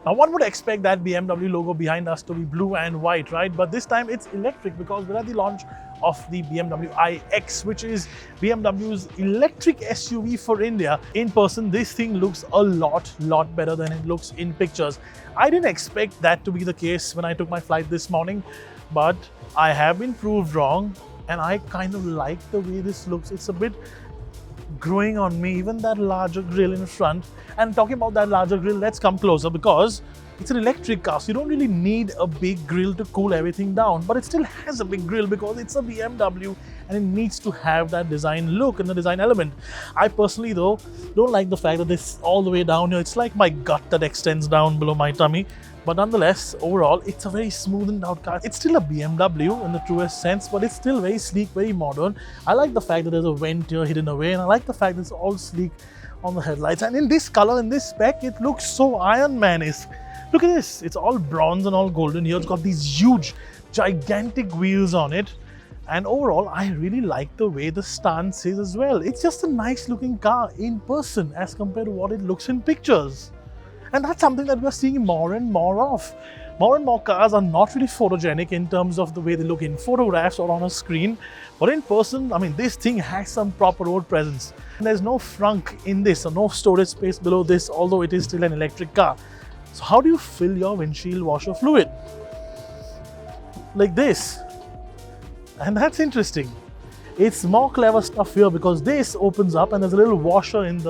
Now, one would expect that BMW logo behind us to be blue and white, right? But this time it's electric because we're at the launch of the BMW iX, which is BMW's electric SUV for India. In person, this thing looks a lot better than it looks in pictures. I didn't expect that to be the case when I took my flight this morning, but I have been proved wrong, and I kind of like the way this looks. It's a bit growing on me, even that larger grille in front. And talking about that larger grille, let's come closer because it's an electric car, so you don't really need a big grille to cool everything down, but it still has a big grille because it's a BMW and it needs to have that design look and the design element. I personally though don't like the fact that this all the way down here, it's like my gut that extends down below my tummy. But nonetheless, overall, it's a very smoothened out car. It's still a BMW in the truest sense, but it's still very sleek, very modern. I like the fact that there's a vent here hidden away, and I like the fact that it's all sleek on the headlights. And in this color, in this spec, it looks so Iron Man-esque. Look at this. It's all bronze and all golden here. It's got these huge, gigantic wheels on it. And overall, I really like the way the stance is as well. It's just a nice looking car in person as compared to what it looks in pictures. And that's something that we're seeing more and more of. More and more cars are not really photogenic in terms of the way they look in photographs or on a screen. But in person, I mean, this thing has some proper road presence. And there's no frunk in this or no storage space below this, although it is still an electric car. So how do you fill your windshield washer fluid? Like this. And that's interesting. It's more clever stuff here because this opens up and there's a little washer in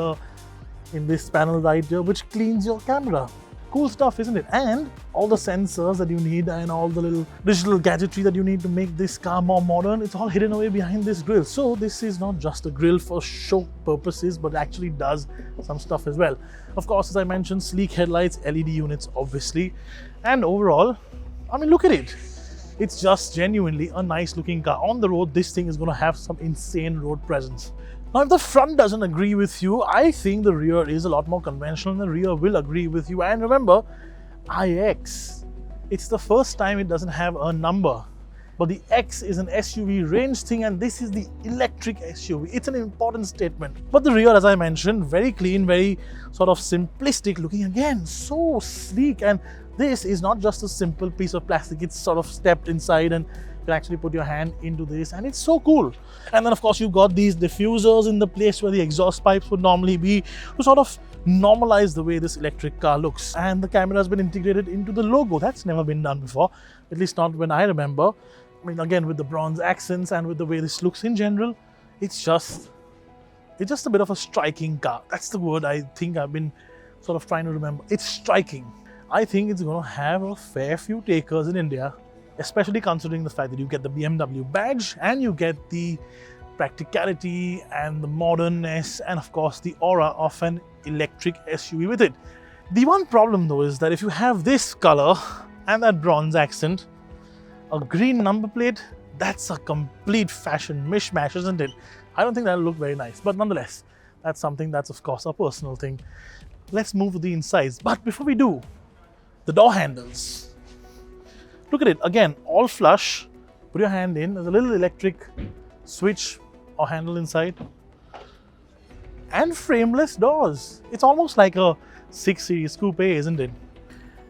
this panel right here which cleans your camera. Cool stuff, isn't it? And all the sensors that you need and all the little digital gadgetry that you need to make this car more modern, it's all hidden away behind this grille. So this is not just a grille for show purposes, but actually does some stuff as well. Of course, as I mentioned, sleek headlights, LED units, obviously. And overall, I mean, look at it. It's just genuinely a nice looking car. On the road, this thing is going to have some insane road presence. Now, if the front doesn't agree with you, I think the rear is a lot more conventional and the rear will agree with you. And remember, iX, it's the first time it doesn't have a number. But the X is an SUV range thing and this is the electric SUV. It's an important statement. But the rear, as I mentioned, very clean, very sort of simplistic looking. Again, so sleek. And this is not just a simple piece of plastic. It's sort of stepped inside and you can actually put your hand into this and it's so cool. And then of course you've got these diffusers in the place where the exhaust pipes would normally be to sort of normalize the way this electric car looks. And the camera has been integrated into the logo. That's never been done before, at least not when I remember. I mean, again, with the bronze accents and with the way this looks in general, it's just a bit of a striking car. That's the word I think I've been sort of trying to remember. It's striking. I think it's going to have a fair few takers in India, especially considering the fact that you get the BMW badge and you get the practicality and the modernness and of course the aura of an electric SUV with it. The one problem though is that if you have this color and that bronze accent, a green number plate, that's a complete fashion mishmash, isn't it? I don't think that'll look very nice, but nonetheless, that's something that's of course a personal thing. Let's move to the insides, but before we do, the door handles. Look at it, again, all flush. Put your hand in, there's a little electric switch or handle inside. And frameless doors. It's almost like a 6 Series Coupe, isn't it?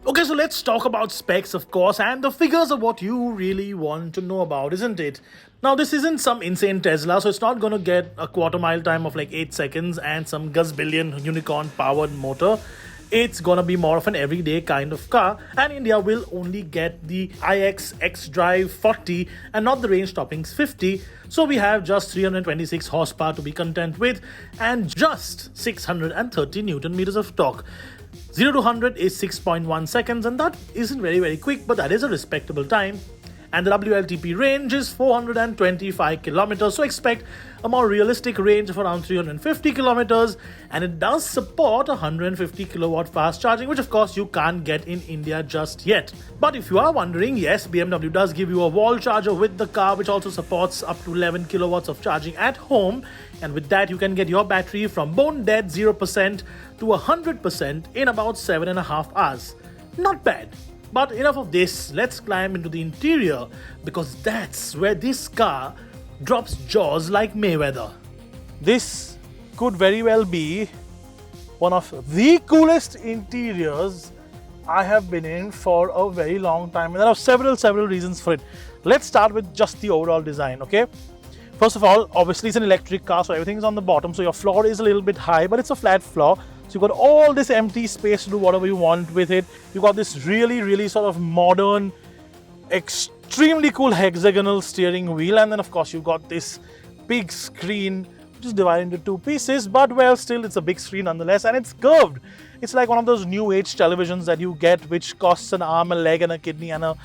Okay, so let's talk about specs, of course, and the figures are what you really want to know about, isn't it? Now, this isn't some insane Tesla, so it's not going to get a quarter-mile time of like 8 seconds and some gazillion unicorn-powered motor. It's gonna be more of an everyday kind of car, and India will only get the iX xDrive 40 and not the range toppings 50. So we have just 326 horsepower to be content with and just 630 Newton meters of torque. 0 to 100 is 6.1 seconds, and that isn't very quick, but that is a respectable time. And the WLTP range is 425 kilometers, so expect a more realistic range of around 350 kilometers, and it does support 150 kilowatt fast charging, which of course you can't get in India just yet. But if you are wondering, yes, BMW does give you a wall charger with the car, which also supports up to 11 kilowatts of charging at home, and with that you can get your battery from bone dead 0% to 100% in about 7.5 hours. Not bad. But enough of this, let's climb into the interior because that's where this car drops jaws like Mayweather. This could very well be one of the coolest interiors I have been in for a very long time, and there are several reasons for it. Let's start with just the overall design, okay? First of all, obviously it's an electric car, so everything is on the bottom, so your floor is a little bit high, but it's a flat floor. So you've got all this empty space to do whatever you want with it. You've got this really sort of modern, extremely cool hexagonal steering wheel, and then of course you've got this big screen which is divided into two pieces, but well, still it's a big screen nonetheless, and it's curved. It's like one of those new age televisions that you get which costs an arm, a leg and a kidney and a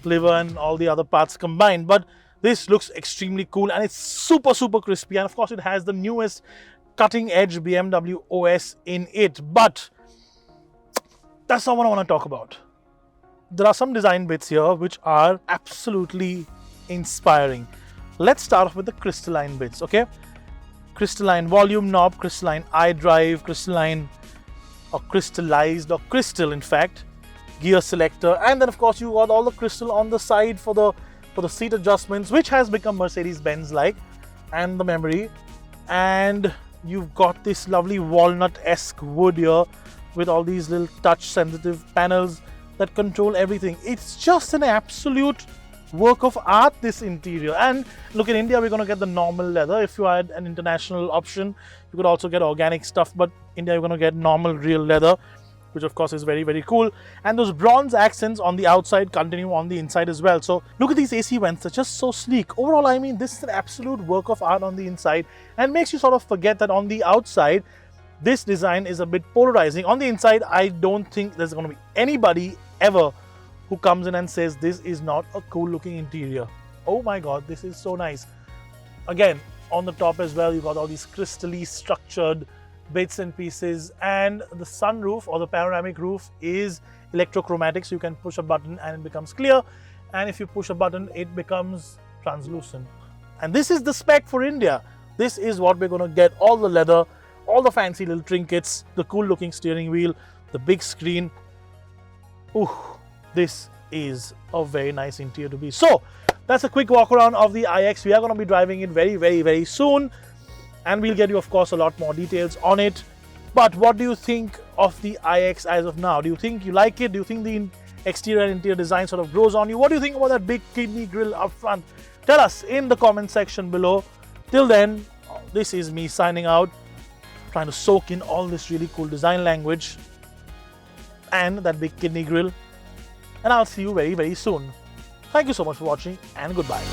liver and all the other parts combined. But this looks extremely cool, and it's super crispy, and of course it has the newest cutting edge BMW OS in it. But that's not what I want to talk about. There are some design bits here which are absolutely inspiring. Let's start off with the crystalline bits, okay? Crystalline volume knob, crystalline iDrive, crystalline or crystallized or crystal in fact, gear selector, and then of course you got all the crystal on the side for the seat adjustments, which has become Mercedes-Benz like, and the memory. And you've got this lovely walnut-esque wood here with all these little touch sensitive panels that control everything. It's just an absolute work of art, this interior. And look, in India we're going to get the normal leather. If you had an international option, you could also get organic stuff, but India you're going to get normal real leather, which of course is very cool. And those bronze accents on the outside continue on the inside as well. So look at these AC vents, they're just so sleek. Overall, I mean, this is an absolute work of art on the inside, and makes you sort of forget that on the outside this design is a bit polarizing. On the inside, I don't think there's going to be anybody ever who comes in and says this is not a cool looking interior. Oh my god, this is so nice. Again, on the top as well, you've got all these crystally structured bits and pieces, and the sunroof or the panoramic roof is electrochromatic, so you can push a button and it becomes clear, and if you push a button it becomes translucent. And this is the spec for India. This is what we're going to get: all the leather, all the fancy little trinkets, the cool looking steering wheel, the big screen. Ooh, this is a very nice interior to be. So that's a quick walk around of the iX. We are going to be driving it very soon, and we'll get you of course a lot more details on it. But what do you think of the iX as of now? Do you think you like it? Do you think the exterior and interior design sort of grows on you? What do you think about that big kidney grille up front? Tell us in the comment section below. Till then, this is me signing out, trying to soak in all this really cool design language and that big kidney grille, and I'll see you very soon. Thank you so much for watching, and goodbye.